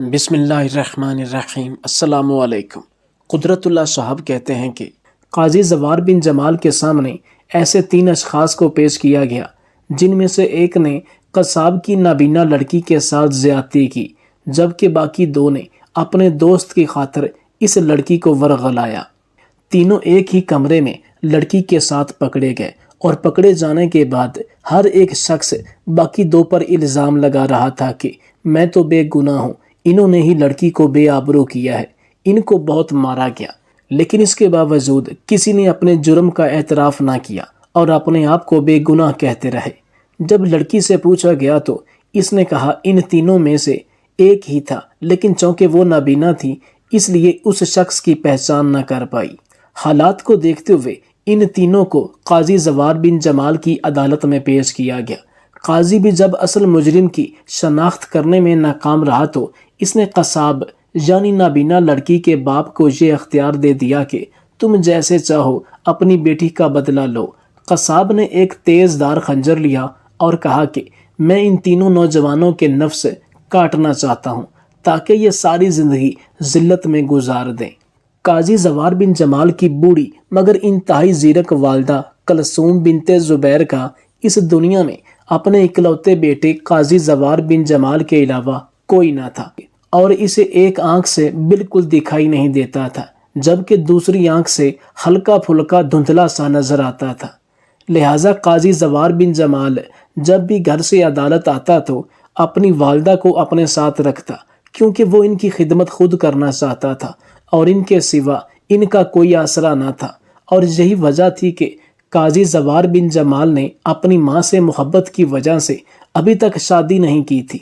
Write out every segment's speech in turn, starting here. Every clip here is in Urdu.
بسم اللہ الرحمن الرحیم۔ السلام علیکم۔ قدرت اللہ صاحب کہتے ہیں کہ قاضی زوار بن جمال کے سامنے ایسے 3 اشخاص کو پیش کیا گیا جن میں سے ایک نے قصاب کی نابینا لڑکی کے ساتھ زیادتی کی، جبکہ باقی 2 نے اپنے دوست کی خاطر اس لڑکی کو ورغلایا۔ تینوں ایک ہی کمرے میں لڑکی کے ساتھ پکڑے گئے اور پکڑے جانے کے بعد ہر ایک شخص باقی 2 پر الزام لگا رہا تھا کہ میں تو بے گناہ ہوں، انہوں نے ہی لڑکی کو بے آبرو کیا ہے، ان کو بہت مارا گیا۔ لیکن اس کے باوجود کسی نے اپنے جرم کا اعتراف نہ کیا اور اپنے آپ کو بے گناہ کہتے رہے۔ جب لڑکی سے پوچھا گیا تو اس نے کہا ان تینوں میں سے ایک ہی تھا، لیکن چونکہ وہ نابینا تھی اس لیے اس شخص کی پہچان نہ کر پائی۔ حالات کو دیکھتے ہوئے ان تینوں کو قاضی زوار بن جمال کی عدالت میں پیش کیا گیا۔ قاضی بھی جب اصل مجرم کی شناخت کرنے میں ناکام رہا تو اس نے قصاب یعنی نابینا لڑکی کے باپ کو یہ اختیار دے دیا کہ تم جیسے چاہو اپنی بیٹی کا بدلہ لو۔ قصاب نے ایک تیز دار خنجر لیا اور کہا کہ میں ان تینوں نوجوانوں کے نفس کاٹنا چاہتا ہوں تاکہ یہ ساری زندگی ذلت میں گزار دیں۔ قاضی زوار بن جمال کی بوڑھی مگر انتہائی زیرک والدہ کلثوم بنت زبیر کا اس دنیا میں اپنے اکلوتے بیٹے قاضی زوار بن جمال کے علاوہ کوئی نہ تھا اور اسے ایک آنکھ سے بالکل دکھائی نہیں دیتا تھا، جبکہ دوسری آنکھ سے ہلکا پھلکا دھندلا سا نظر آتا تھا۔ لہٰذا قاضی زوار بن جمال جب بھی گھر سے عدالت آتا تو اپنی والدہ کو اپنے ساتھ رکھتا، کیونکہ وہ ان کی خدمت خود کرنا چاہتا تھا اور ان کے سوا ان کا کوئی آسرا نہ تھا۔ اور یہی وجہ تھی کہ قاضی زوار بن جمال نے اپنی ماں سے محبت کی وجہ سے ابھی تک شادی نہیں کی تھی۔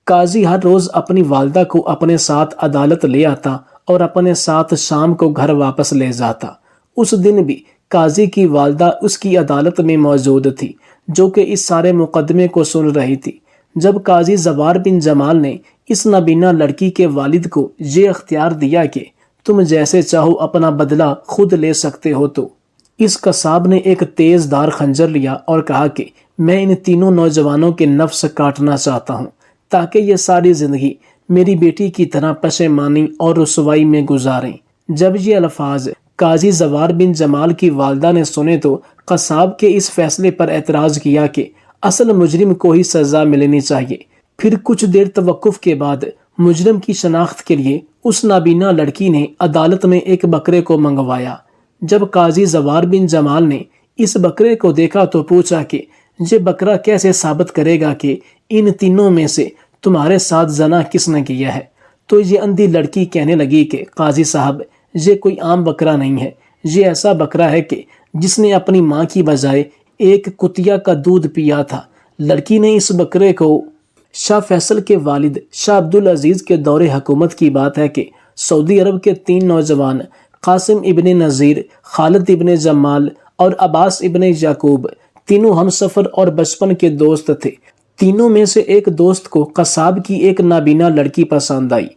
قاضی ہر روز اپنی والدہ کو اپنے ساتھ عدالت لے آتا اور اپنے ساتھ شام کو گھر واپس لے جاتا۔ اس دن بھی قاضی کی والدہ اس کی عدالت میں موجود تھی، جو کہ اس سارے مقدمے کو سن رہی تھی۔ جب قاضی زوار بن جمال نے اس نابینا لڑکی کے والد کو یہ اختیار دیا کہ تم جیسے چاہو اپنا بدلہ خود لے سکتے ہو تو اس قصاب نے ایک تیز دار خنجر لیا اور کہا کہ میں ان تینوں نوجوانوں کے نفس کاٹنا چاہتا ہوں تاکہ یہ ساری زندگی میری بیٹی کی طرح پشیمانی اور رسوائی میں گزاریں۔ جب یہ الفاظ قاضی زوار بن جمال کی والدہ نے سنے تو قصاب کے اس فیصلے پر اعتراض کیا کہ اصل مجرم کو ہی سزا ملنی چاہیے۔ پھر کچھ دیر توقف کے بعد مجرم کی شناخت کے لیے اس نابینا لڑکی نے عدالت میں ایک بکرے کو منگوایا۔ جب قاضی زوار بن جمال نے اس بکرے کو دیکھا تو پوچھا کہ یہ بکرا کیسے ثابت کرے گا کہ ان تینوں میں سے تمہارے ساتھ زنا کس نے کیا ہے؟ تو یہ اندھی لڑکی کہنے لگی کہ قاضی صاحب یہ کوئی عام بکرا نہیں ہے، یہ ایسا بکرا ہے کہ جس نے اپنی ماں کی بجائے ایک کتیا کا دودھ پیا تھا۔ لڑکی نے اس بکرے کو شاہ فیصل کے والد شاہ عبدالعزیز کے دور حکومت کی بات ہے کہ سعودی عرب کے 3 نوجوان قاسم ابن نذیر، خالد ابن جمال اور عباس ابن یعقوب تینوں ہم سفر اور بچپن کے دوست تھے۔ تینوں میں سے ایک دوست کو قصاب کی ایک نابینا لڑکی پسند آئی۔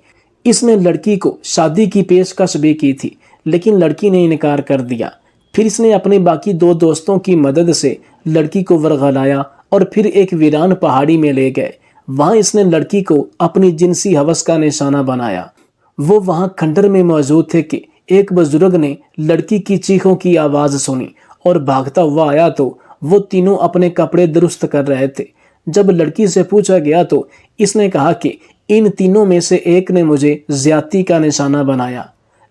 اس نے لڑکی کو شادی کی پیشکش بھی کی تھی، لیکن لڑکی نے انکار کر دیا۔ پھر اس نے اپنے باقی 2 دوستوں کی مدد سے لڑکی کو ورغلایا اور پھر ایک ویران پہاڑی میں لے گئے۔ وہاں اس نے لڑکی کو اپنی جنسی ہوس کا نشانہ بنایا۔ وہ وہاں کھنڈر میں موجود تھے کہ ایک بزرگ نے لڑکی کی چیخوں کی آواز سنی اور بھاگتا ہوا آیا تو وہ تینوں اپنے کپڑے درست کر رہے تھے۔ جب لڑکی سے پوچھا گیا تو اس نے کہا کہ ان تینوں میں سے ایک نے مجھے زیادتی کا نشانہ بنایا،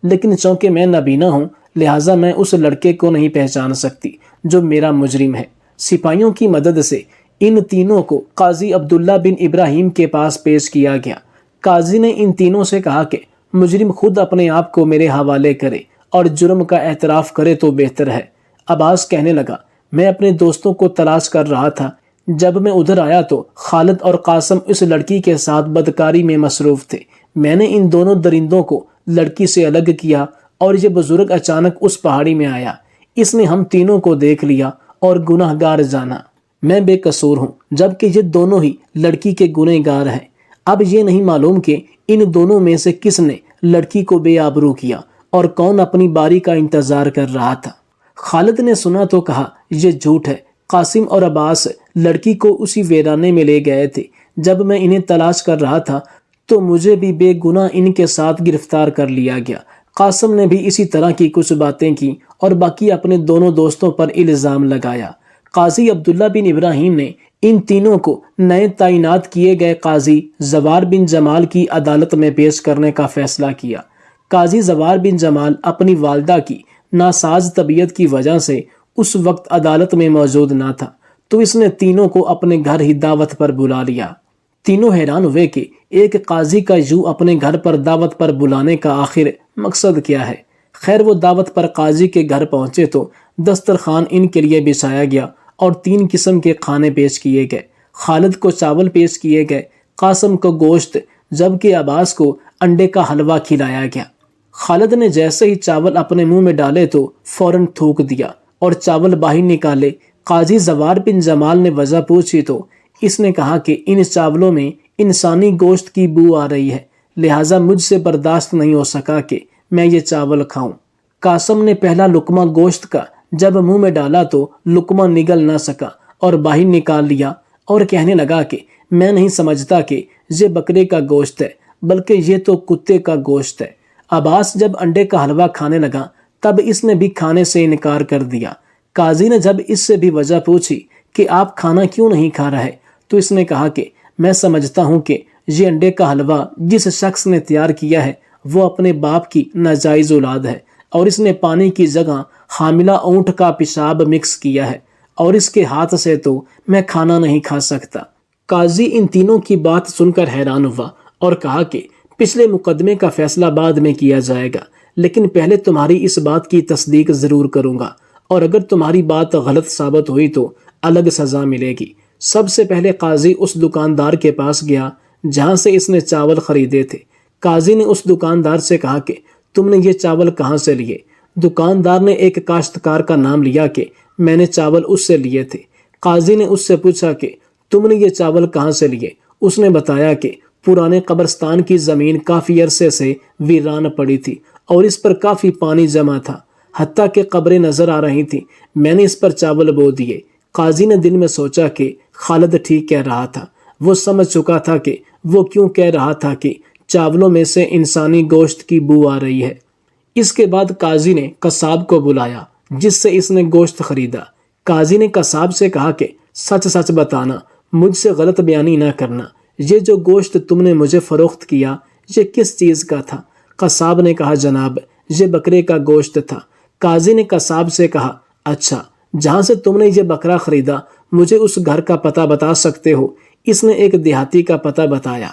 لیکن چونکہ میں نابینا ہوں لہٰذا میں اس لڑکے کو نہیں پہچان سکتی جو میرا مجرم ہے۔ سپاہیوں کی مدد سے ان تینوں کو قاضی عبداللہ بن ابراہیم کے پاس پیش کیا گیا۔ قاضی نے ان تینوں سے کہا کہ مجرم خود اپنے آپ کو میرے حوالے کرے اور جرم کا اعتراف کرے تو بہتر ہے۔ عباس کہنے لگا میں اپنے دوستوں کو تلاش کر رہا تھا، جب میں ادھر آیا تو خالد اور قاسم اس لڑکی کے ساتھ بدکاری میں مصروف تھے۔ میں نے ان دونوں درندوں کو لڑکی سے الگ کیا اور یہ بزرگ اچانک اس پہاڑی میں آیا۔ اس نے ہم تینوں کو دیکھ لیا اور گناہ گار جانا۔ میں بے قصور ہوں، جبکہ یہ دونوں ہی لڑکی کے گنہ گار ہیں۔ اب یہ نہیں معلوم کہ ان دونوں میں سے کس نے لڑکی کو بے آبرو کیا اور کون اپنی باری کا انتظار کر رہا تھا۔ خالد نے سنا تو کہا یہ جھوٹ ہے۔ قاسم اور عباس لڑکی کو اسی ویرانے میں لے گئے تھے۔ جب میں انہیں تلاش کر رہا تھا تو مجھے بھی بے گناہ ان کے ساتھ گرفتار کر لیا گیا۔ قاسم نے بھی اسی طرح کی کچھ باتیں کی اور باقی اپنے دونوں دوستوں پر الزام لگایا۔ قاضی عبداللہ بن ابراہیم نے ان تینوں کو نئے تعینات کیے گئے قاضی زوار بن جمال کی عدالت میں پیش کرنے کا فیصلہ کیا۔ قاضی زوار بن جمال اپنی والدہ کی ناساز طبیعت کی وجہ سے اس وقت عدالت میں موجود نہ تھا، تو اس نے تینوں کو اپنے گھر ہی دعوت پر بلا لیا۔ تینوں حیران ہوئے کہ ایک قاضی کا یوں اپنے گھر پر دعوت پر بلانے کا آخر مقصد کیا ہے۔ خیر وہ دعوت پر قاضی کے گھر پہنچے تو دسترخوان ان کے لیے بچھایا گیا اور 3 قسم کے کھانے پیش کیے گئے۔ خالد کو چاول پیش کیے گئے، قاسم کو گوشت، جبکہ عباس کو انڈے کا حلوہ کھلایا گیا۔ خالد نے جیسے ہی چاول اپنے منہ میں ڈالے تو فوراً تھوک دیا اور چاول باہر نکالے۔ قاضی زوار بن جمال نے وجہ پوچھی تو اس نے کہا کہ ان چاولوں میں انسانی گوشت کی بو آ رہی ہے، لہٰذا مجھ سے برداشت نہیں ہو سکا کہ میں یہ چاول کھاؤں۔ قاسم نے پہلا لقمہ گوشت کا جب منہ میں ڈالا تو لقمہ نگل نہ سکا اور باہر نکال لیا اور کہنے لگا کہ میں نہیں سمجھتا کہ یہ بکرے کا گوشت ہے، بلکہ یہ تو کتے کا گوشت ہے۔ عباس جب انڈے کا حلوہ کھانے لگا تب اس نے بھی کھانے سے انکار کر دیا۔ قاضی نے جب اس سے بھی وجہ پوچھی کہ آپ کھانا کیوں نہیں کھا رہے تو اس نے کہا کہ میں سمجھتا ہوں کہ یہ انڈے کا حلوہ جس شخص نے تیار کیا ہے وہ اپنے باپ کی ناجائز اولاد ہے، اور اس نے پانی کی جگہ حاملہ اونٹ کا پیشاب مکس کیا ہے، اور اس کے ہاتھ سے تو میں کھانا نہیں کھا سکتا۔ قاضی ان تینوں کی بات سن کر حیران ہوا اور کہا کہ پچھلے مقدمے کا فیصلہ بعد میں کیا جائے گا، لیکن پہلے تمہاری اس بات کی تصدیق ضرور کروں گا، اور اگر تمہاری بات غلط ثابت ہوئی تو الگ سزا ملے گی۔ سب سے پہلے قاضی اس دکاندار کے پاس گیا جہاں سے اس نے چاول خریدے تھے۔ قاضی نے اس دکاندار سے کہا کہ تم نے یہ چاول کہاں سے لیے؟ دکاندار نے ایک کاشتکار کا نام لیا کہ میں نے چاول اس سے لیے تھے۔ قاضی نے اس سے پوچھا کہ تم نے یہ چاول کہاں سے لیے؟ اس نے بتایا کہ پرانے قبرستان کی زمین کافی عرصے سے ویران پڑی تھی اور اس پر کافی پانی جمع تھا، حتیٰ کہ قبریں نظر آ رہی تھیں، میں نے اس پر چاول بو دیے۔ قاضی نے دل میں سوچا کہ خالد ٹھیک کہہ رہا تھا۔ وہ سمجھ چکا تھا کہ وہ کیوں کہہ رہا تھا کہ چاولوں میں سے انسانی گوشت کی بو آ رہی ہے۔ اس کے بعد قاضی نے قصاب کو بلایا جس سے اس نے گوشت خریدا۔ قاضی نے قصاب سے کہا کہ سچ سچ بتانا، مجھ سے غلط بیانی نہ کرنا، یہ جو گوشت تم نے مجھے فروخت کیا یہ کس چیز کا تھا؟ قصاب نے کہا جناب یہ بکرے کا گوشت تھا۔ قاضی نے قصاب سے کہا اچھا، جہاں سے تم نے یہ بکرا خریدا مجھے اس گھر کا پتہ بتا سکتے ہو؟ اس نے ایک دیہاتی کا پتہ بتایا۔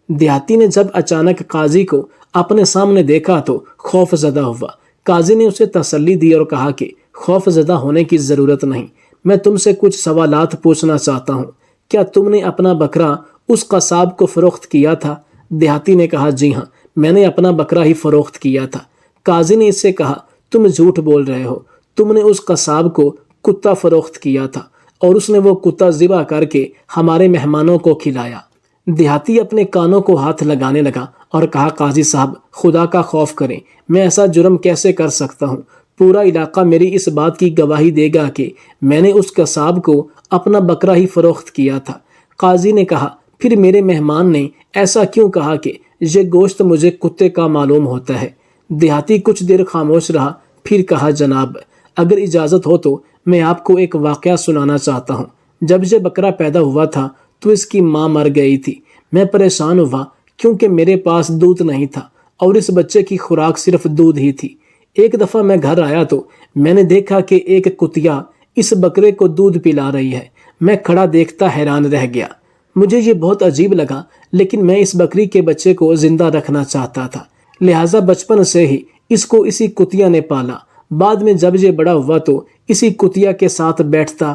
دیہاتی نے جب اچانک قاضی کو اپنے سامنے دیکھا تو خوف زدہ ہوا۔ قاضی نے اسے تسلی دی اور کہا کہ خوف زدہ ہونے کی ضرورت نہیں، میں تم سے کچھ سوالات پوچھنا چاہتا ہوں۔ کیا تم نے اپنا بکرا اس قصاب کو فروخت کیا تھا؟ دیہاتی نے کہا جی ہاں، میں نے اپنا بکرا ہی فروخت کیا تھا۔ قاضی نے اس سے کہا تم جھوٹ بول رہے ہو، تم نے اس قصاب کو کتا فروخت کیا تھا اور اس نے وہ کتا ذبح کر کے ہمارے مہمانوں کو کھلایا۔ دیہاتی اپنے کانوں کو ہاتھ لگانے لگا اور کہا قاضی صاحب خدا کا خوف کریں، میں ایسا جرم کیسے کر سکتا ہوں؟ پورا علاقہ میری اس بات کی گواہی دے گا کہ میں نے اس قصاب کو اپنا بکرا ہی فروخت کیا تھا۔ قاضی نے کہا پھر میرے مہمان نے ایسا کیوں کہا کہ یہ گوشت مجھے کتے کا معلوم ہوتا ہے؟ دیہاتی کچھ دیر خاموش رہا، پھر کہا جناب اگر اجازت ہو تو میں آپ کو ایک واقعہ سنانا چاہتا ہوں۔ جب یہ بکرا پیدا ہوا تھا تو اس کی ماں مر گئی تھی۔ میں پریشان ہوا کیونکہ میرے پاس دودھ نہیں تھا اور اس بچے کی خوراک صرف دودھ ہی تھی۔ ایک دفعہ میں گھر آیا تو میں نے دیکھا کہ ایک کتیا اس بکرے کو دودھ پلا رہی ہے۔ میں کھڑا دیکھتا حیران رہ گیا، مجھے یہ بہت عجیب لگا، لیکن میں اس بکری کے بچے کو زندہ رکھنا چاہتا تھا، لہٰذا بچپن سے ہی اس کو اسی کتیا نے پالا۔ بعد میں جب یہ بڑا ہوا تو اسی کتیا کے ساتھ بیٹھتا،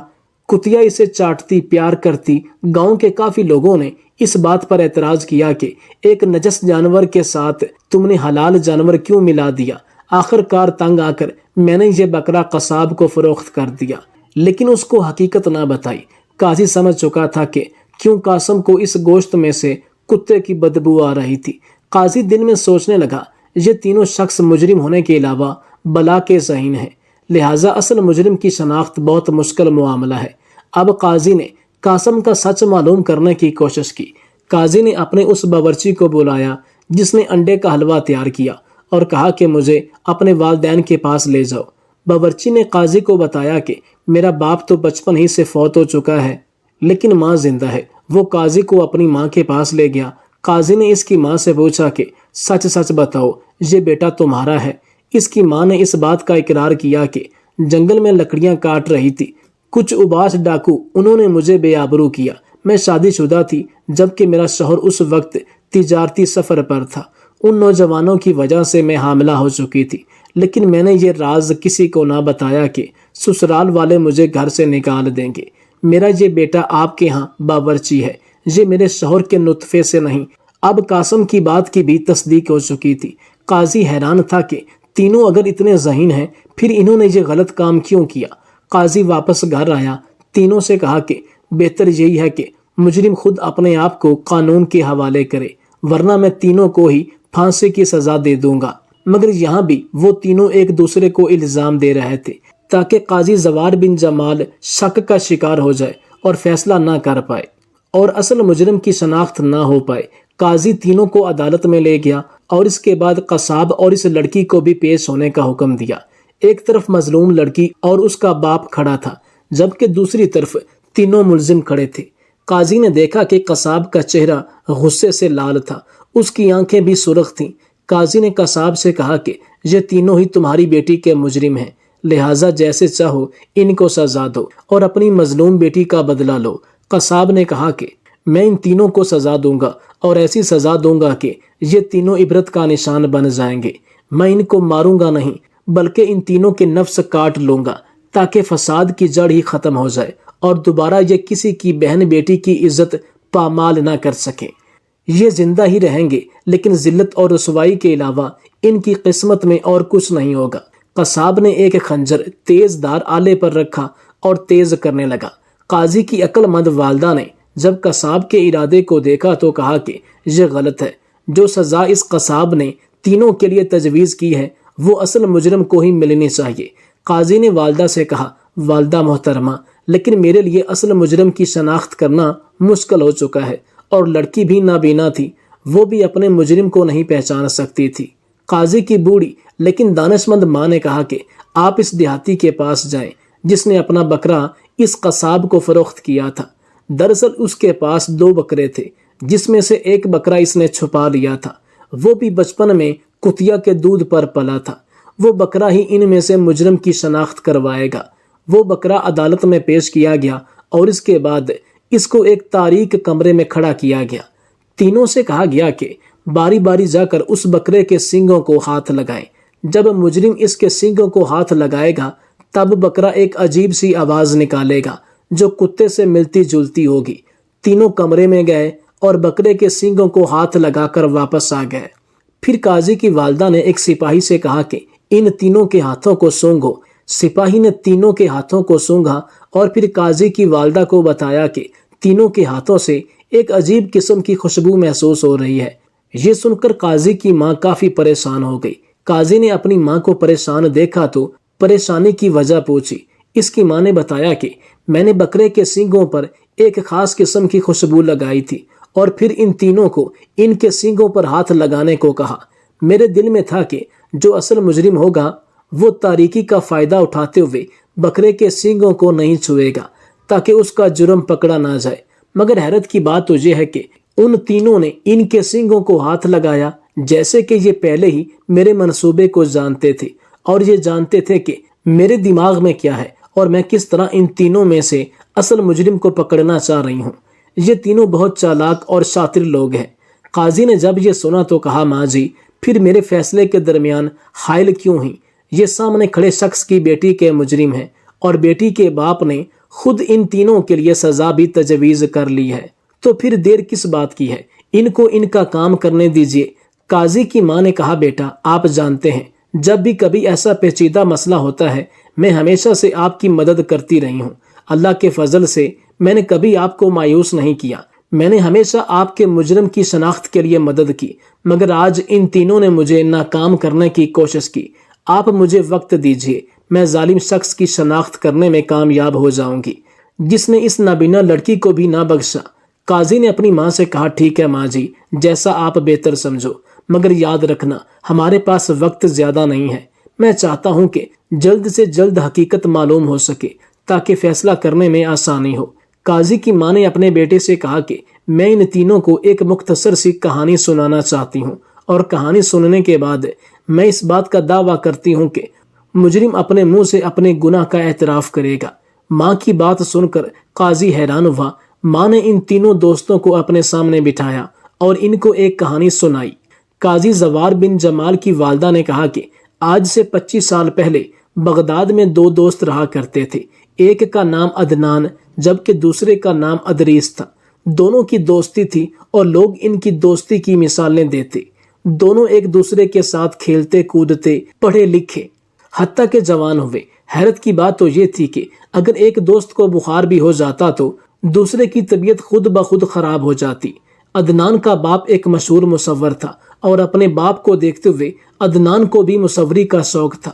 کتیا اسے چاٹتی، پیار کرتی۔ گاؤں کے کافی لوگوں نے اس بات پر اعتراض کیا کہ ایک نجس جانور کے ساتھ تم نے حلال جانور کیوں ملا دیا؟ آخر کار تنگ آ کر میں نے یہ بکرا قصاب کو فروخت کر دیا، لیکن اس کو حقیقت نہ بتائی۔ قاضی سمجھ چکا تھا کہ کیوں قاسم کو اس گوشت میں سے کتے کی بدبو آ رہی تھی۔ قاضی دن میں سوچنے لگا یہ تینوں شخص مجرم ہونے کے علاوہ بلا کے ذہین ہیں، لہٰذا اصل مجرم کی شناخت بہت مشکل معاملہ ہے۔ اب قاضی نے قاسم کا سچ معلوم کرنے کی کوشش کی۔ قاضی نے اپنے اس باورچی کو بلایا جس نے انڈے کا حلوہ تیار کیا اور کہا کہ مجھے اپنے والدین کے پاس لے جاؤ۔ باورچی نے قاضی کو بتایا کہ میرا باپ تو بچپن ہی سے فوت ہو چکا ہے لیکن ماں زندہ ہے۔ وہ قاضی کو اپنی ماں کے پاس لے گیا۔ قاضی نے اس کی ماں سے پوچھا کہ سچ سچ بتاؤ یہ بیٹا تمہارا ہے؟ اس کی ماں نے اس بات کا اقرار کیا کہ جنگل میں لکڑیاں کاٹ رہی تھی، کچھ اباس ڈاکو انہوں نے مجھے بے آبرو کیا۔ میں شادی شدہ تھی جبکہ میرا شوہر اس وقت تجارتی سفر پر تھا۔ ان نوجوانوں کی وجہ سے میں حاملہ ہو چکی تھی، لیکن میں نے یہ راز کسی کو نہ بتایا کہ سسرال والے مجھے گھر سے نکال دیں گے۔ میرا یہ بیٹا آپ کے ہاں باورچی ہے، یہ میرے شوہر کے نطفے سے نہیں۔ اب قاسم کی بات کی بھی تصدیق ہو چکی تھی۔ قاضی حیران تھا کہ تینوں اگر اتنے ذہین ہیں پھر انہوں نے یہ غلط کام کیوں کیا۔ قاضی واپس گھر آیا، تینوں سے کہا کہ بہتر یہی ہے کہ مجرم خود اپنے آپ کو قانون کے حوالے کرے، ورنہ میں تینوں کو ہی پھانسی کی سزا دے دوں گا۔ مگر یہاں بھی وہ تینوں ایک دوسرے کو الزام دے رہے تھے تاکہ قاضی زوار بن جمال شک کا شکار ہو جائے اور فیصلہ نہ کر پائے اور اصل مجرم کی شناخت نہ ہو پائے۔ قاضی تینوں کو عدالت میں لے گیا اور اس کے بعد قصاب اور اس لڑکی کو بھی پیش ہونے کا حکم دیا۔ ایک طرف مظلوم لڑکی اور اس کا باپ کھڑا تھا جبکہ دوسری طرف تینوں ملزم کھڑے تھے۔ قاضی نے دیکھا کہ قصاب کا چہرہ غصے سے لال تھا، اس کی آنکھیں بھی سرخ تھیں۔ قاضی نے قصاب سے کہا کہ یہ تینوں ہی تمہاری بیٹی کے مجرم ہیں، لہٰذا جیسے چاہو ان کو سزا دو اور اپنی مظلوم بیٹی کا بدلہ لو۔ قصاب نے کہا کہ میں ان تینوں کو سزا دوں گا اور ایسی سزا دوں گا کہ یہ تینوں عبرت کا نشان بن جائیں گے۔ میں ان کو ماروں گا نہیں بلکہ ان تینوں کے نفس کاٹ لوں گا تاکہ فساد کی جڑ ہی ختم ہو جائے اور دوبارہ یہ کسی کی بہن بیٹی کی عزت پامال نہ کر سکے۔ یہ زندہ ہی رہیں گے لیکن ذلت اور رسوائی کے علاوہ ان کی قسمت میں اور کچھ نہیں ہوگا۔ قصاب نے ایک خنجر تیز دار آلے پر رکھا اور تیز کرنے لگا۔ قاضی کی عقل مند والدہ نے جب قصاب کے ارادے کو دیکھا تو کہا کہ یہ غلط ہے، جو سزا اس قصاب نے تینوں کے لیے تجویز کی ہے وہ اصل مجرم کو ہی ملنی چاہیے۔ قاضی نے والدہ سے کہا، والدہ محترمہ، لیکن میرے لیے اصل مجرم کی شناخت کرنا مشکل ہو چکا ہے اور لڑکی بھی نابینا تھی، وہ بھی اپنے مجرم کو نہیں پہچان سکتی تھی۔ قاضی کی بوڑھی لیکن دانشمند ماں نے کہا کہ آپ اس دیہاتی کے پاس جائیں جس نے اپنا بکرا اس قصاب کو فروخت کیا تھا۔ دراصل اس کے پاس 2 بکرے تھے جس میں سے ایک بکرا اس نے چھپا لیا تھا، وہ بھی بچپن میں کتیا کے دودھ پر پلا تھا۔ وہ بکرا ہی ان میں سے مجرم کی شناخت کروائے گا۔ وہ بکرا عدالت میں پیش کیا گیا اور اس کے بعد اس کو ایک تاریک کمرے میں کھڑا کیا گیا۔ تینوں سے کہا گیا کہ باری باری جا کر اس بکرے کے سینگوں کو ہاتھ لگائیں۔ جب مجرم اس کے سینگوں کو ہاتھ لگائے گا تب بکرا ایک عجیب سی آواز نکالے گا جو کتے سے ملتی جلتی ہوگی۔ تینوں کمرے میں گئے اور بکرے کے سینگوں کو ہاتھ لگا کر واپس آ گئے۔ پھر قاضی کی والدہ نے ایک سپاہی سے کہا کہ ان تینوں کے ہاتھوں کو سونگھو۔ سپاہی نے تینوں کے ہاتھوں کو سونگھا اور پھر قاضی کی والدہ کو بتایا کہ تینوں کے ہاتھوں سے ایک عجیب قسم کی خوشبو محسوس ہو رہی ہے۔ یہ سن کر قاضی کی ماں کافی پریشان ہو گئی۔ قاضی نے اپنی ماں کو پریشان دیکھا تو پریشانی کی وجہ پوچھی۔ اس کی ماں نے بتایا کہ میں نے بکرے کے سینگوں پر ایک خاص قسم کی خوشبو لگائی تھی اور پھر ان تینوں کو ان کے سینگوں پر ہاتھ لگانے کو کہا۔ میرے دل میں تھا کہ جو اصل مجرم ہوگا وہ تاریکی کا فائدہ اٹھاتے ہوئے بکرے کے سینگوں کو نہیں چھوئے گا تاکہ اس کا جرم پکڑا نہ جائے، مگر حیرت کی بات تو یہ ہے کہ ان تینوں نے ان کے سینگوں کو ہاتھ لگایا جیسے کہ یہ پہلے ہی میرے منصوبے کو جانتے تھے اور یہ جانتے تھے کہ میرے دماغ میں کیا ہے اور میں کس طرح ان تینوں میں سے اصل مجرم کو پکڑنا چاہ رہی ہوں۔ یہ تینوں بہت چالاک اور شاطر لوگ ہیں۔ قاضی نے جب یہ سنا تو کہا، ماں جی پھر میرے فیصلے کے درمیان حائل کیوں ہیں؟ یہ سامنے کھڑے شخص کی بیٹی کے مجرم ہیں اور بیٹی کے باپ نے خود ان تینوں کے لیے سزا بھی تجویز کر لی ہے، تو پھر دیر کس بات کی ہے؟ ان کو ان کا کام کرنے دیجیے۔ قاضی کی ماں نے کہا، بیٹا آپ جانتے ہیں جب بھی کبھی ایسا پیچیدہ مسئلہ ہوتا ہے میں ہمیشہ سے آپ کی مدد کرتی رہی ہوں۔ اللہ کے فضل سے میں نے کبھی آپ کو مایوس نہیں کیا۔ میں نے ہمیشہ آپ کے مجرم کی شناخت کے لیے مدد کی، مگر آج ان تینوں نے مجھے ناکام کرنے کی کوشش کی۔ آپ مجھے وقت دیجیے، میں ظالم شخص کی شناخت کرنے میں کامیاب ہو جاؤں گی جس نے اس نابینا لڑکی کو بھی نہ بخشا۔ قاضی نے اپنی ماں سے کہا ٹھیک ہے ماں جی، جیسا آپ بہتر سمجھو، مگر یاد رکھنا ہمارے پاس وقت زیادہ نہیں ہے۔ میں چاہتا ہوں کہ جلد سے جلد حقیقت معلوم ہو سکے تاکہ فیصلہ کرنے میں آسانی ہو۔ قاضی کی ماں نے اپنے بیٹے سے کہا کہ میں ان تینوں کو ایک مختصر سی کہانی سنانا چاہتی ہوں، اور کہانی سننے کے بعد میں اس بات کا دعویٰ کرتی ہوں کہ مجرم اپنے منہ سے اپنے گناہ کا اعتراف کرے گا۔ ماں کی بات سن کر قاضی حیران ہوا۔ ماں نے ان تینوں دوستوں کو اپنے سامنے بٹھایا اور ان کو ایک کہانی سنائی۔ قاضی زوار بن جمال کی والدہ نے کہا کہ آج سے 25 سال پہلے بغداد میں 2 دوست رہا کرتے تھے۔ ایک کا نام عدنان جبکہ دوسرے کا نام ادریس تھا۔ دونوں کی دوستی تھی اور لوگ ان کی دوستی کی مثالیں دیتے۔ دونوں ایک دوسرے کے ساتھ کھیلتے کودتے، پڑھے لکھے، حتیٰ کہ جوان ہوئے۔ حیرت کی بات تو یہ تھی کہ اگر ایک دوست کو بخار بھی ہو جاتا تو دوسرے کی طبیعت خود بخود خراب ہو جاتی۔ عدنان کا باپ ایک مشہور مصور تھا اور اپنے باپ کو دیکھتے ہوئے عدنان کو بھی مصوری کا شوق تھا۔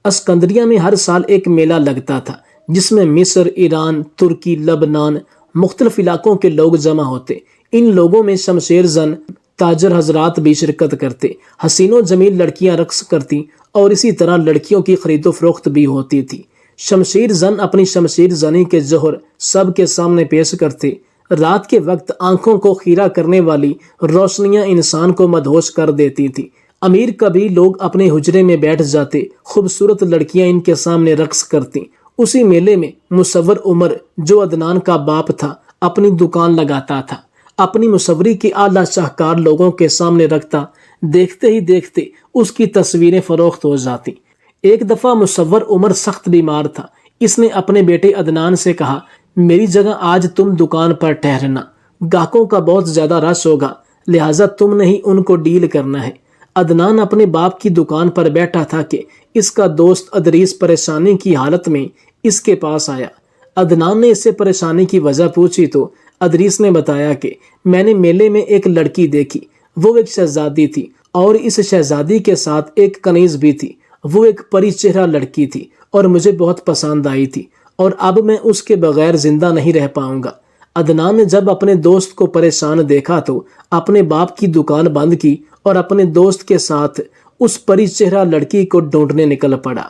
اسکندریہ میں ہر سال ایک میلہ لگتا تھا جس میں مصر، ایران، ترکی، لبنان، مختلف علاقوں کے لوگ جمع ہوتے۔ ان لوگوں میں شمشیر زن تاجر حضرات بھی شرکت کرتے، حسین و جمیل لڑکیاں رقص کرتی اور اسی طرح لڑکیوں کی خرید و فروخت بھی ہوتی تھی۔ شمشیر زن اپنی شمشیر زنی کے جوہر سب کے سامنے پیش کرتے۔ رات کے وقت آنکھوں کو خیرہ کرنے والی روشنیاں انسان کو مدہوش کر دیتی تھی۔ امیر کبھی لوگ اپنے حجرے میں بیٹھ جاتے، خوبصورت لڑکیاں ان کے سامنے رقص کرتی۔ اسی میلے میں مصور عمر جو عدنان کا باپ تھا اپنی دکان لگاتا تھا، اپنی مصوری کی اعلیٰ شاہکار لوگوں کے سامنے رکھتا۔ دیکھتے ہی دیکھتے اس کی تصویریں فروخت ہو جاتی۔ ایک دفعہ مصور عمر سخت بیمار تھا۔ اس نے اپنے بیٹے عدنان سے کہا میری جگہ آج تم دکان پر ٹھہرنا، گاہکوں کا بہت زیادہ رش ہوگا، لہٰذا تم نے ہی ان کو ڈیل کرنا ہے۔ عدنان اپنے باپ کی دکان پر بیٹھا تھا کہ اس کا دوست ادریس پریشانی کی حالت میں اس کے پاس آیا۔ عدنان نے اس سے پریشانی کی وجہ پوچھی تو ادریس نے بتایا کہ میں نے میلے میں ایک لڑکی دیکھی، وہ ایک شہزادی تھی اور اس شہزادی کے ساتھ ایک کنیز بھی تھی۔ وہ ایک پری چہرہ لڑکی تھی اور مجھے بہت پسند آئی تھی، اور اب میں اس کے بغیر زندہ نہیں رہ پاؤں گا۔ عدنان نے جب اپنے دوست کو پریشان دیکھا تو اپنے باپ کی دکان بند کی اور اپنے دوست کے ساتھ اس پری چہرہ لڑکی کو ڈھونڈنے نکل پڑا۔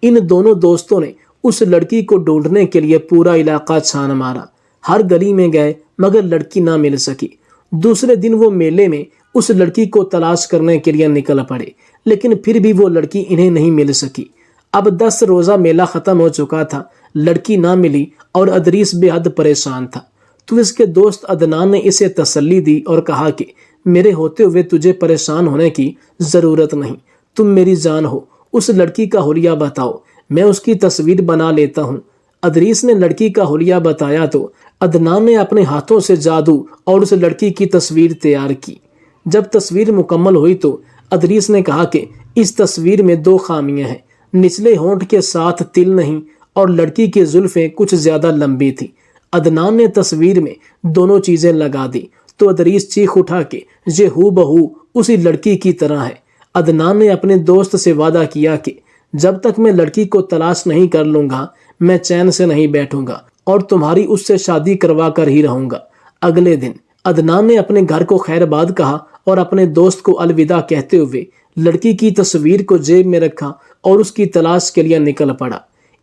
ان دونوں دوستوں نے اس لڑکی کو ڈھونڈنے کے لیے پورا علاقہ چھان مارا، ہر گلی میں گئے مگر لڑکی نہ مل سکی۔ دوسرے دن وہ میلے میں اس لڑکی کو تلاش کرنے کے لیے نکل پڑے، لیکن پھر بھی وہ لڑکی انہیں نہیں مل سکی۔ اب 10 روزہ میلہ ختم ہو چکا تھا، لڑکی نہ ملی اور ادریس بے حد پریشان تھا۔ تو اس کے دوست عدنان نے اسے تسلی دی اور کہا کہ میرے ہوتے ہوئے تجھے پریشان ہونے کی ضرورت نہیں، تم میری جان ہو، اس لڑکی کا حلیہ بتاؤ، میں اس کی تصویر بنا لیتا ہوں۔ ادریس نے لڑکی کا حلیہ بتایا تو عدنان نے اپنے ہاتھوں سے جادو اور اس لڑکی کی تصویر تیار کی۔ جب تصویر مکمل ہوئی تو ادریس نے کہا کہ اس تصویر میں 2 خامیاں ہیں، نچلے ہونٹ کے ساتھ تل نہیں اور لڑکی کی زلفیں کچھ زیادہ لمبی تھی۔ عدنان نے تصویر میں دونوں چیزیں لگا دی تو ادریس چیخ اٹھا کہ یہ ہو بہو اسی لڑکی کی طرح ہے۔ عدنان نے اپنے دوست سے وعدہ کیا کہ جب تک میں لڑکی کو تلاش نہیں کر لوں گا میں چین سے نہیں بیٹھوں گا اور تمہاری اس سے شادی کروا کر ہی رہوں گا۔ اگلے دن عدنان نے اپنے گھر کو خیر باد کہا اور اپنے دوست کو الوداع کہتے ہوئے لڑکی کی تصویر کو جیب میں رکھا اور اس کی تلاش کے لیے نکل پڑا۔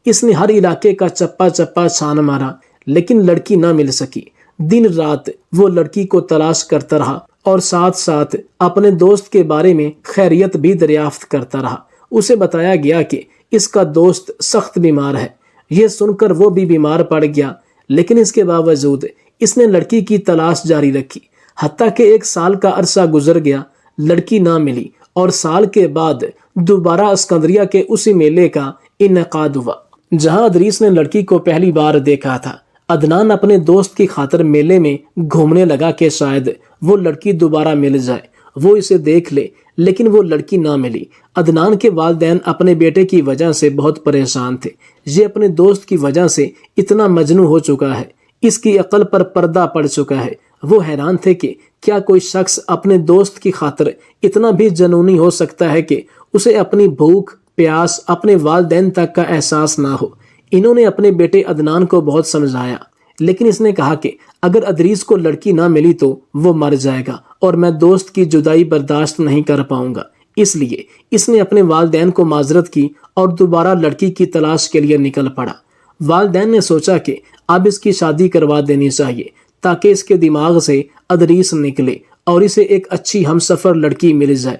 اس نے ہر علاقے کا چپا چپا چھان مارا لیکن لڑکی نہ مل سکی۔ دن رات وہ لڑکی کو تلاش کرتا رہا اور ساتھ ساتھ اپنے دوست کے بارے میں خیریت بھی دریافت کرتا رہا۔ اسے بتایا گیا کہ اس کا دوست سخت بیمار ہے۔ یہ سن کر وہ بھی بیمار پڑ گیا، لیکن اس کے باوجود اس نے لڑکی کی تلاش جاری رکھی، حتیٰ کہ 1 سال کا عرصہ گزر گیا، لڑکی نہ ملی اور سال کے بعد دوبارہ اسکندریہ کے اسی میلے کا انعقاد ہوا جہاں ادریس نے لڑکی کو پہلی بار دیکھا تھا۔ عدنان اپنے دوست کی خاطر میلے میں گھومنے لگا کہ شاید وہ لڑکی دوبارہ مل جائے، وہ اسے دیکھ لے، لیکن وہ لڑکی نہ ملی۔ عدنان کے والدین اپنے بیٹے کی وجہ سے بہت پریشان تھے۔ یہ اپنے دوست کی وجہ سے اتنا مجنون ہو چکا ہے، اس کی عقل پر پردہ پڑ چکا ہے۔ وہ حیران تھے کہ کیا کوئی شخص اپنے دوست کی خاطر اتنا بھی جنونی ہو سکتا ہے کہ اسے اپنی بھوک پیاس اپنے والدین تک کا احساس نہ ہو۔ انہوں نے اپنے بیٹے عدنان کو بہت سمجھایا، لیکن اس نے کہا کہ اگر ادریس کو لڑکی نہ ملی تو وہ مر جائے گا اور میں دوست کی جدائی برداشت نہیں کر پاؤں گا۔ اس لیے اس نے اپنے والدین کو معذرت کی اور دوبارہ لڑکی کی تلاش کے لیے نکل پڑا۔ والدین نے سوچا کہ اب اس کی شادی کروا دینی چاہیے تاکہ اس کے دماغ سے ادریس نکلے اور اسے ایک اچھی ہمسفر لڑکی مل جائے۔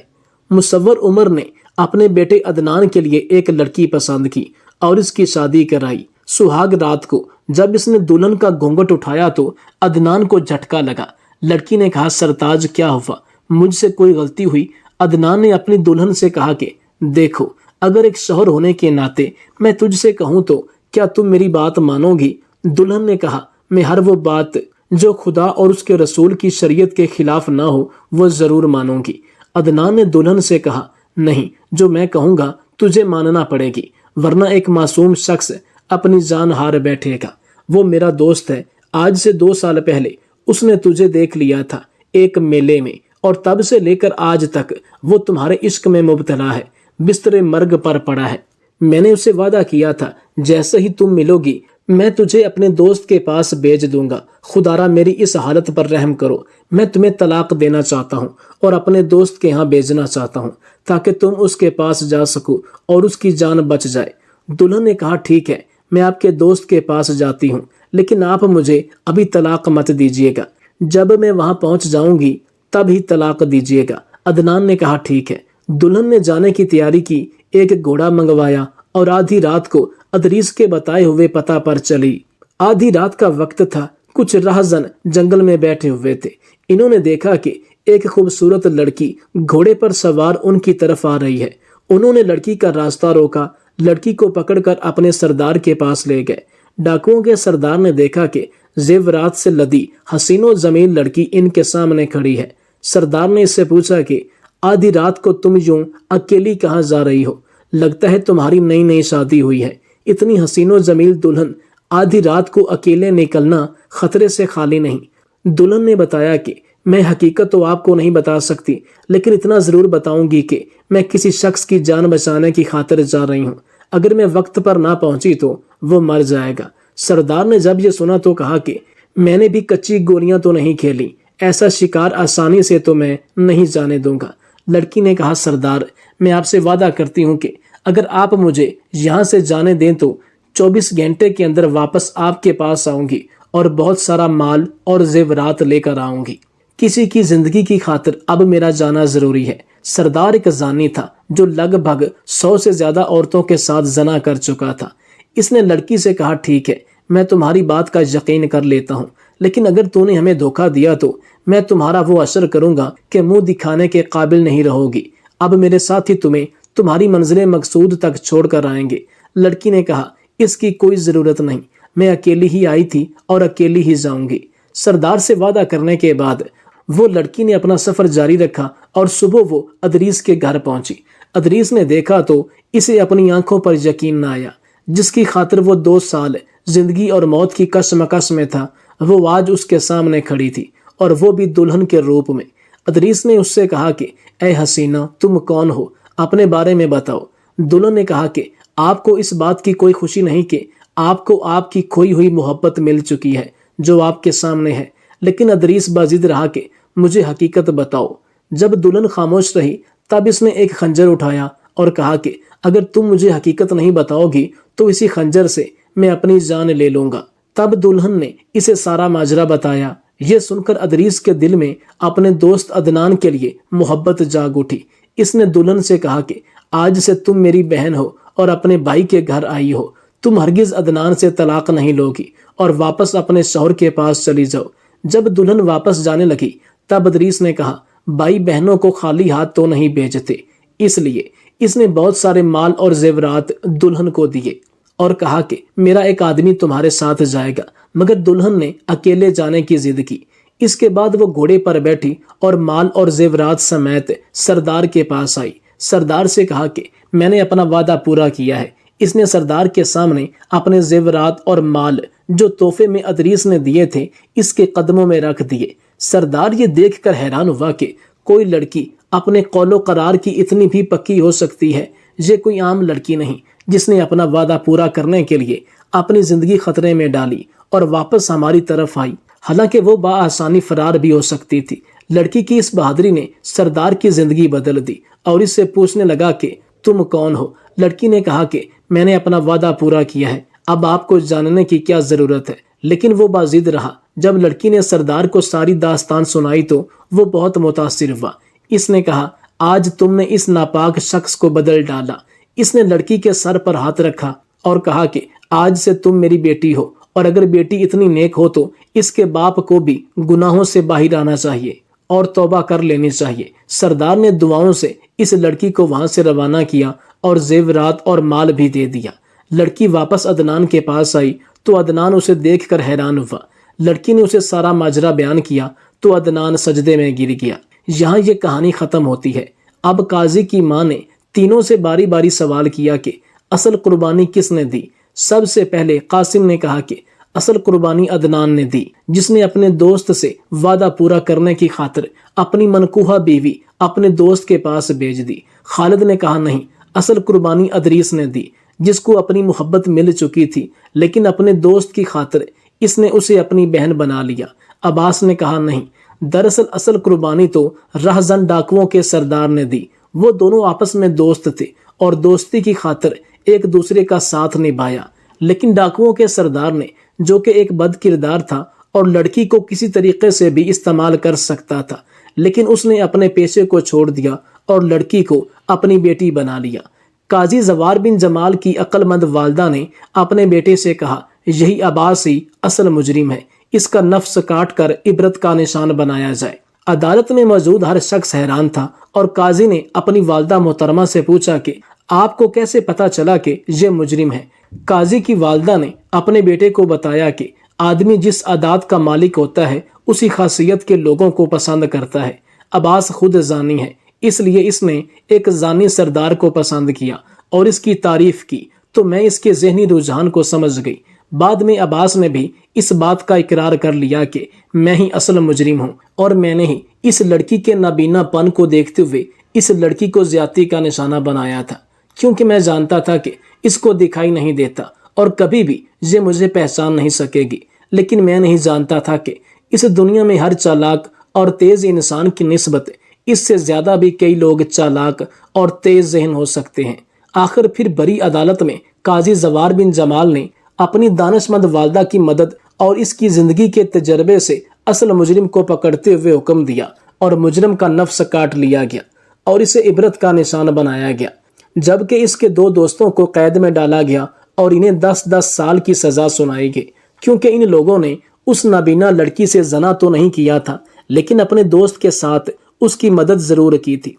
مصور عمر نے اپنے بیٹے عدنان کے لیے ایک لڑکی پسند کی اور اس کی شادی کرائی۔ سہاگ رات کو جب اس نے دلہن کا گھونگھٹ اٹھایا تو عدنان کو جھٹکا لگا۔ لڑکی نے کہا، سرتاج کیا ہوا؟ مجھ سے کوئی غلطی ہوئی؟ عدنان نے اپنی دلہن سے کہا کہ دیکھو، اگر ایک شوہر ہونے کے ناطے میں تجھ سے کہوں تو کیا تم میری بات مانو گی؟ دلہن نے کہا، میں ہر وہ بات جو خدا اور اس کے رسول کی شریعت کے خلاف نہ ہو وہ ضرور مانوں گی۔ عدنان نے دلہن سے کہا، نہیں، جو میں کہوں گا تجھے ماننا پڑے گی، ورنہ ایک معصوم شخص اپنی جان ہار بیٹھے گا۔ وہ میرا دوست ہے، آج سے 2 سال پہلے اس نے تجھے دیکھ لیا تھا ایک میلے میں، اور تب سے لے کر آج تک وہ تمہارے عشق میں مبتلا ہے، بستر مرگ پر پڑا ہے۔ میں نے اسے وعدہ کیا تھا جیسے ہی تم ملو گی میں تجھے اپنے دوست کے پاس بھیج دوں گا۔ خدارا میری اس حالت پر رحم کرو، میں تمہیں طلاق دینا چاہتا ہوں اور اپنے دوست کے ہاں بھیجنا چاہتا ہوں تاکہ تم اس کے پاس جا سکو اور اس کی جان بچ جائے۔ دلہن نے کہا، ٹھیک ہے، میں آپ کے دوست کے پاس جاتی ہوں، لیکن آپ مجھے ابھی طلاق مت دیجیے گا، جب میں وہاں پہنچ جاؤں گی تب ہی طلاق دیجیے گا۔ عدنان نے کہا، ٹھیک ہے۔ دلہن نے جانے کی تیاری کی، ایک گھوڑا منگوایا اور آدھی رات کو ادریس کے بتائے ہوئے پتہ پر چلی۔ آدھی رات کا وقت تھا، کچھ راہزن جنگل میں بیٹھے ہوئے تھے۔ انہوں نے دیکھا کہ ایک خوبصورت لڑکی گھوڑے پر سوار ان کی طرف آ رہی ہے۔ انہوں نے لڑکی کا راستہ روکا، لڑکی کو پکڑ کر اپنے سردار کے پاس لے گئے۔ ڈاکوؤں کے سردار نے دیکھا کہ زیورات سے لدی حسین و جمیل لڑکی ان کے سامنے کھڑی ہے۔ سردار نے اس سے پوچھا کہ آدھی رات کو تم یوں اکیلی کہاں جا رہی ہو؟ لگتا ہے تمہاری نئی نئی شادی ہوئی ہے۔ اتنی حسین و جمیل دلہن آدھی رات کو اکیلے نکلنا خطرے سے خالی نہیں۔ دلہن نے بتایا کہ میں حقیقت تو آپ کو نہیں بتا سکتی، لیکن اتنا ضرور بتاؤں گی کہ میں کسی شخص کی جان بچانے کی خاطر جا رہی ہوں۔ اگر میں وقت پر نہ پہنچی تو وہ مر جائے گا۔ سردار نے جب یہ سنا تو کہا کہ میں نے بھی کچی گولیاں تو نہیں کھیلی، ایسا شکار آسانی سے تو میں نہیں جانے دوں گا۔ لڑکی نے کہا، سردار میں آپ سے وعدہ کرتی ہوں کہ اگر آپ مجھے یہاں سے جانے دیں تو 24 گھنٹے کے اندر واپس آپ کے پاس آؤں گی اور بہت سارا مال اور زیورات لے کر آؤں گی۔ کسی کی زندگی کی خاطر اب میرا جانا ضروری ہے۔ سردار ایک زانی تھا جو لگ بھگ 100 سے زیادہ عورتوں کے ساتھ زنا کر چکا تھا۔ اس نے لڑکی سے کہا، ٹھیک ہے، میں تمہاری بات کا یقین کر لیتا ہوں، لیکن اگر تو نے ہمیں دھوکہ دیا تو میں تمہارا وہ اثر کروں گا کہ منہ دکھانے کے قابل نہیں رہو گی۔ اب میرے ساتھ ہی تمہیں تمہاری منزل مقصود تک چھوڑ کر آئیں گے۔ لڑکی نے کہا، اس کی کوئی ضرورت نہیں، میں اکیلی ہی آئی تھی اور اکیلی ہی جاؤں گی۔ سردار سے وعدہ کرنے کے بعد وہ لڑکی نے اپنا سفر جاری رکھا اور صبح وہ ادریس کے گھر پہنچی۔ ادریس نے دیکھا تو اسے اپنی آنکھوں پر یقین نہ آیا۔ جس کی خاطر وہ 2 سال زندگی اور موت کی کشمکش میں تھا، وہ آج اس کے سامنے کھڑی تھی، اور وہ بھی دلہن کے روپ میں۔ ادریس نے اس سے کہا کہ اے حسینہ، تم کون ہو؟ اپنے بارے میں بتاؤ۔ دلہن نے کہا کہ آپ کو اس بات کی کوئی خوشی نہیں کہ آپ کو آپ کی کھوئی ہوئی محبت مل چکی ہے جو آپ کے سامنے ہے، لیکن ادریس باضد رہا کہ مجھے حقیقت بتاؤ۔ جب دلہن خاموش رہی تب اس نے ایک خنجر اٹھایا اور کہا کہ اگر تم مجھے حقیقت نہیں بتاؤ گی تو اسی خنجر سے میں اپنی جان لے لوں گا۔ تب دلہن نے اسے سارا ماجرا بتایا۔ یہ سن کر ادریس کے دل میں اپنے دوست عدنان کے لیے محبت جاگ اٹھی۔ اس نے دلہن سے کہا کہ آج سے تم میری بہن ہو اور اپنے بھائی کے گھر آئی ہو، تم ہرگز عدنان سے طلاق نہیں لوگی اور واپس اپنے شوہر کے پاس چلی جاؤ۔ جب دلہن واپس جانے لگی تب ادریس نے کہا، بھائی بہنوں کو خالی ہاتھ تو نہیں بھیجتے، اس لیے اس نے بہت سارے مال اور زیورات دلہن کو دیے اور کہا کہ میرا ایک آدمی تمہارے ساتھ جائے گا، مگر دلہن نے اکیلے جانے کی ضد کی۔ اس کے بعد وہ گھوڑے پر بیٹھی اور مال اور زیورات سمیت سردار کے پاس آئی۔ سردار سے کہا کہ میں نے اپنا وعدہ پورا کیا ہے۔ اس نے سردار کے سامنے اپنے زیورات اور مال جو تحفے میں ادریس نے دیے تھے اس کے قدموں میں رکھ دیے۔ سردار یہ دیکھ کر حیران ہوا کہ کوئی لڑکی اپنے قول و قرار کی اتنی بھی پکی ہو سکتی ہے۔ یہ کوئی عام لڑکی نہیں جس نے اپنا وعدہ پورا کرنے کے لیے اپنی زندگی خطرے میں ڈالی اور واپس ہماری طرف آئی، حالانکہ وہ بآسانی فرار بھی ہو سکتی تھی۔ لڑکی کی اس بہادری نے سردار کی زندگی بدل دی اور اس سے پوچھنے لگا کہ تم کون ہو؟ لڑکی نے کہا کہ میں نے اپنا وعدہ پورا کیا ہے، اب آپ کو جاننے کی کیا ضرورت ہے؟ لیکن وہ باضد رہا۔ جب لڑکی نے سردار کو ساری داستان سنائی تو وہ بہت متاثر ہوا۔ اس نے کہا، آج تم نے اس ناپاک شخص کو بدل ڈالا۔ اس نے لڑکی کے سر پر ہاتھ رکھا اور کہا کہ آج سے تم میری بیٹی ہو، اور اگر بیٹی اتنی نیک ہو تو اس کے باپ کو بھی گناہوں سے باہر آنا چاہیے اور توبہ کر لینی چاہیے۔ سردار نے دعاؤں سے اس لڑکی کو وہاں سے روانہ کیا اور زیورات اور مال بھی دے دیا۔ لڑکی واپس عدنان کے پاس آئی تو عدنان اسے دیکھ کر حیران ہوا۔ لڑکی نے اسے سارا ماجرا بیان کیا تو عدنان سجدے میں گر گیا۔ یہاں یہ کہانی ختم ہوتی ہے۔ اب قاضی کی ماں نے تینوں سے باری باری سوال کیا کہ اصل قربانی کس نے دی؟ سب سے پہلے قاسم نے کہا کہ اصل قربانی عدنان نے دی، جس نے اپنے دوست سے وعدہ پورا کرنے کی خاطر اپنی منکوحہ بیوی اپنے دوست کے پاس بھیج دی۔ خالد نے کہا نہیں، اصل قربانی ادریس نے دی، جس کو اپنی محبت مل چکی تھی، لیکن اپنے دوست کی خاطر اس نے اسے اپنی بہن بنا لیا۔ عباس نے کہا نہیں، دراصل اصل قربانی تو رہزن ڈاکوؤں کے سردار نے دی۔ وہ دونوں آپس میں دوست تھے اور دوستی کی خاطر ایک دوسرے کا ساتھ نبھایا، لیکن ڈاکوؤں کے سردار نے، جو کہ ایک بد کردار تھا اور لڑکی کو کسی طریقے سے بھی استعمال کر سکتا تھا، لیکن اس نے اپنے پیشے کو چھوڑ دیا اور لڑکی کو اپنی بیٹی بنا لیا۔ قاضی زوار بن جمال کی عقل مند والدہ نے اپنے بیٹے سے کہا، یہی عباس ہی اصل مجرم ہے، اس کا نفس کاٹ کر عبرت کا نشان بنایا جائے۔ عدالت میں موجود ہر شخص حیران تھا اور قاضی نے اپنی والدہ محترمہ سے پوچھا کہ آپ کو کیسے پتا چلا کہ یہ مجرم ہے؟ قاضی کی والدہ نے اپنے بیٹے کو بتایا کہ آدمی جس عادات کا مالک ہوتا ہے اسی خاصیت کے لوگوں کو پسند کرتا ہے۔ عباس خود زانی ہے، اس لیے اس نے ایک زانی سردار کو پسند کیا اور اس کی تعریف کی، تو میں اس کے ذہنی رجحان کو سمجھ گئی۔ بعد میں عباس نے بھی اس بات کا اقرار کر لیا کہ میں ہی اصل مجرم ہوں اور میں نے ہی اس لڑکی کے نابینا پن کو دیکھتے ہوئے اس لڑکی کو زیادتی کا نشانہ بنایا تھا، کیونکہ میں جانتا تھا کہ اس کو دکھائی نہیں دیتا اور کبھی بھی یہ مجھے پہچان نہیں سکے گی، لیکن میں نہیں جانتا تھا کہ اس دنیا میں ہر چالاک اور تیز انسان کی نسبت اس سے زیادہ بھی کئی لوگ چالاک اور تیز ذہن ہو سکتے ہیں۔ آخر پھر بڑی عدالت میں قاضی زوار بن جمال نے اپنی دانشمند والدہ کی مدد اور اس کی زندگی کے تجربے سے اصل مجرم کو پکڑتے ہوئے حکم دیا اور مجرم کا نفس کاٹ لیا گیا اور اسے عبرت کا نشان بنایا گیا، جبکہ اس کے دو دوستوں کو قید میں ڈالا گیا اور انہیں 10 سال کی سزا سنائی گئی، کیونکہ ان لوگوں نے اس نابینا لڑکی سے زنا تو نہیں کیا تھا، لیکن اپنے دوست کے ساتھ اس کی مدد ضرور کی تھی۔